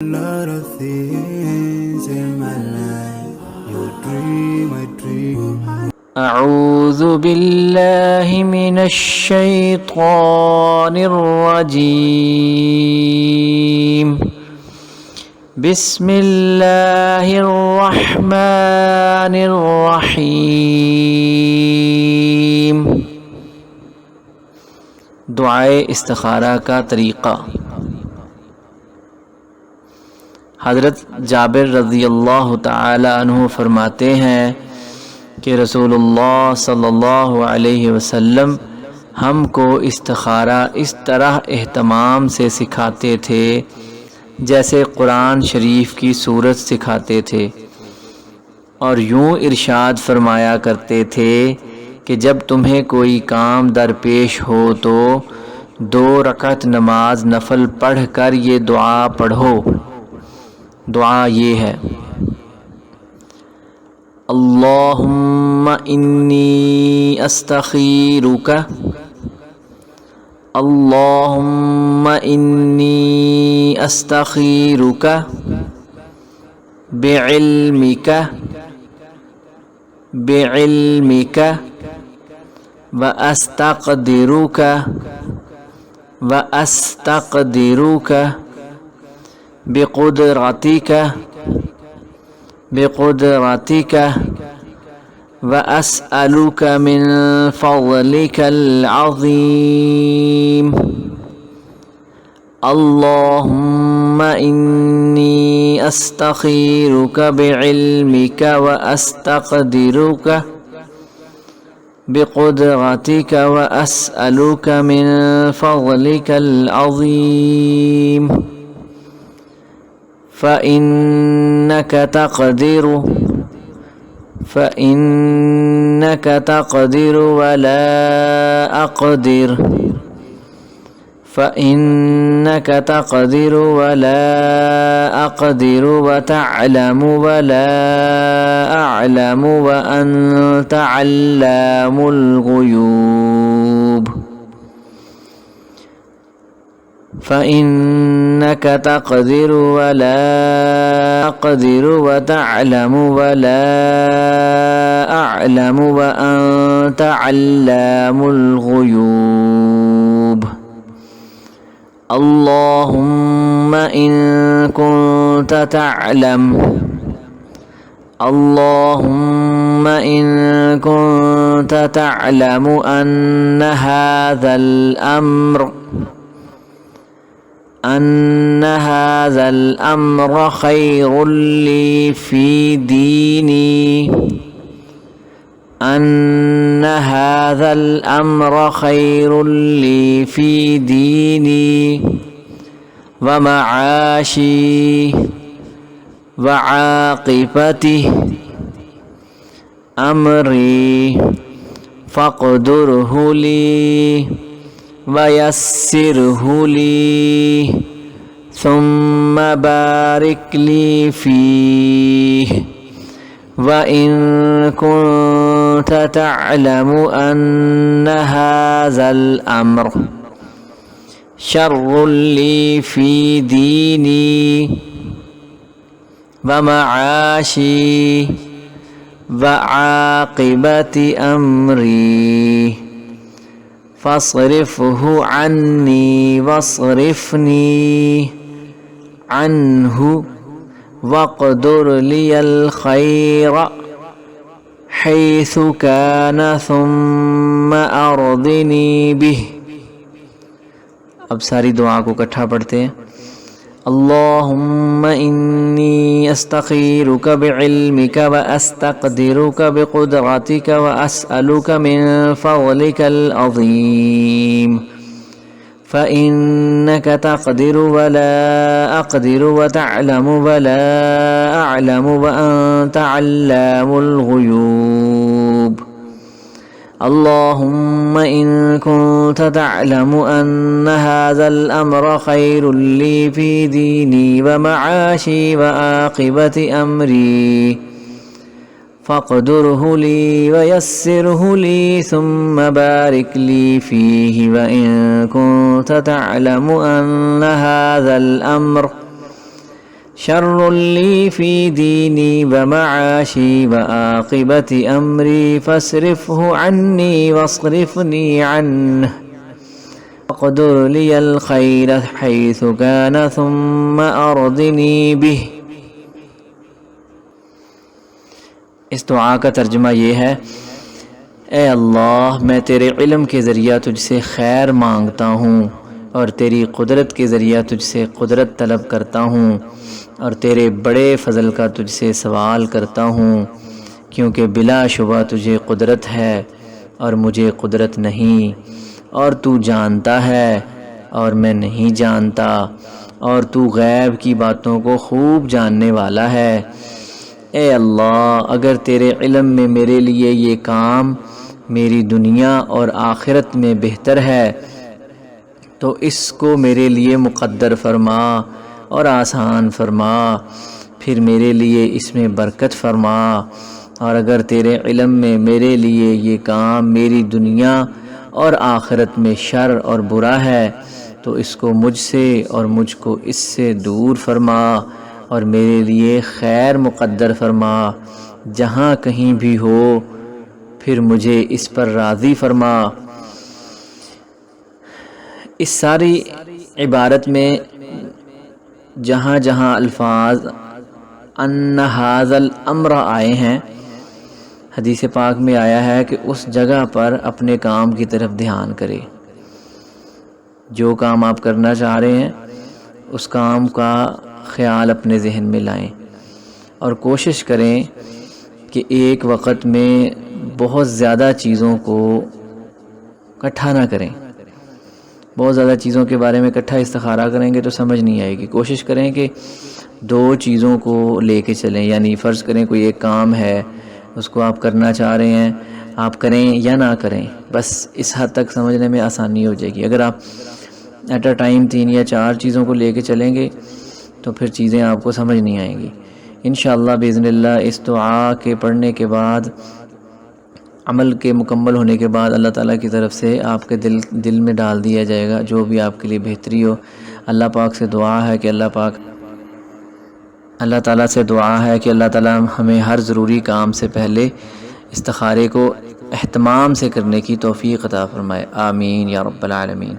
A lot of things in my life. Your dream, I dream. أعوذ بالله من الشيطان الرجيم بسم الله الرحمن الرحیم۔ دعائے استخارہ کا طریقہ۔ حضرت جابر رضی اللہ تعالی عنہ فرماتے ہیں کہ رسول اللہ صلی اللہ علیہ وسلم ہم کو استخارہ اس طرح اہتمام سے سکھاتے تھے جیسے قرآن شریف کی صورت سکھاتے تھے، اور یوں ارشاد فرمایا کرتے تھے کہ جب تمہیں کوئی کام درپیش ہو تو 2 رکعت نماز نفل پڑھ کر یہ دعا پڑھو۔ دعا یہ ہے: اللہم انی استخیرک، اللہم انی استخیرک بعلمک واستقدرک بقدرتک وأسألك من فضلك العظيم۔ اللهم إني أستخيرك بعلمك وأستقدرك بقدرتك وأسألك من فضلك العظيم، فإنك تقدر ولا أقدر، فإنك تقدر ولا أقدر، وتعلم ولا أعلم، وأنت علام الغيوب، فإنك تقدر ولا أقدر، وتعلم ولا أعلم، وأنت علام الغيوب۔ اللهم إن كنت تعلم، اللهم إن كنت تعلم أن هذا الأمر خير لي في ديني، أن هذا الأمر خير لي في ديني ومعاشي وعاقبة أمري، فاقدره لي ويسره لي، ثم بارك لي فيه، وإن كنت تعلم أن هذا الأمر شر لي في ديني ومعاشي وعاقبة أمري، فاصرفه عني واصرفني عنه، واقدر لي الخير حيث كان، ثم أرضني به۔ اب ساری دعا کو اکٹھا پڑھتے ہیں۔ اللهم إني أستخيرك بعلمك وأستقدرك بقدرتك وأسألك من فضلك العظيم، فإنك تقدر ولا أقدر، وتعلم ولا أعلم، وأنت علام الغيوب۔ اللهم إن كنت تعلم أن هذا الأمر خير لي في ديني ومعاشي وعاقبة أمري، فاقدره لي ويسره لي، ثم بارك لي فيه، وإن كنت تعلم أن هذا الأمر شر لی فی دینی ومعاشی وعاقبت امری فاصرفه عنی واصرفنی عنہ وقدر لی الخیر حیث کان ثم ارضنی بہ۔ اس دعا کا ترجمہ یہ ہے، اے اللہ میں تیرے علم کے ذریعہ تجھ سے خیر مانگتا ہوں، اور تیری قدرت کے ذریعہ تجھ سے قدرت طلب کرتا ہوں، اور تیرے بڑے فضل کا تجھ سے سوال کرتا ہوں، کیونکہ بلا شبہ تجھے قدرت ہے اور مجھے قدرت نہیں، اور تو جانتا ہے اور میں نہیں جانتا، اور تو غیب کی باتوں کو خوب جاننے والا ہے۔ اے اللہ اگر تیرے علم میں میرے لیے یہ کام میری دنیا اور آخرت میں بہتر ہے تو اس کو میرے لیے مقدر فرما اور آسان فرما، پھر میرے لیے اس میں برکت فرما، اور اگر تیرے علم میں میرے لیے یہ کام میری دنیا اور آخرت میں شر اور برا ہے تو اس کو مجھ سے اور مجھ کو اس سے دور فرما، اور میرے لیے خیر مقدر فرما جہاں کہیں بھی ہو، پھر مجھے اس پر راضی فرما۔ اس ساری عبارت میں جہاں جہاں الفاظ ان ھذا الامر آئے ہیں، حدیث پاک میں آیا ہے کہ اس جگہ پر اپنے کام کی طرف دھیان کرے۔ جو کام آپ کرنا چاہ رہے ہیں اس کام کا خیال اپنے ذہن میں لائیں، اور کوشش کریں کہ ایک وقت میں بہت زیادہ چیزوں کو اکٹھا نہ کریں۔ بہت زیادہ چیزوں کے بارے میں اکٹھا استخارہ کریں گے تو سمجھ نہیں آئے گی۔ کوشش کریں کہ دو چیزوں کو لے کے چلیں، یعنی فرض کریں کوئی ایک کام ہے اس کو آپ کرنا چاہ رہے ہیں، آپ کریں یا نہ کریں، بس اس حد تک سمجھنے میں آسانی ہو جائے گی۔ اگر آپ ایٹ اے ٹائم 3 یا 4 چیزوں کو لے کے چلیں گے تو پھر چیزیں آپ کو سمجھ نہیں آئیں گی۔ انشاءاللہ باذن اللہ اس دعا کے پڑھنے کے بعد، عمل کے مکمل ہونے کے بعد، اللہ تعالیٰ کی طرف سے آپ کے دل میں ڈال دیا جائے گا جو بھی آپ کے لیے بہتری ہو۔ اللہ پاک سے دعا ہے کہ اللہ تعالیٰ سے دعا ہے کہ اللہ تعالیٰ ہمیں ہر ضروری کام سے پہلے استخارے کو اہتمام سے کرنے کی توفیق عطا فرمائے، آمین یا رب العالمین۔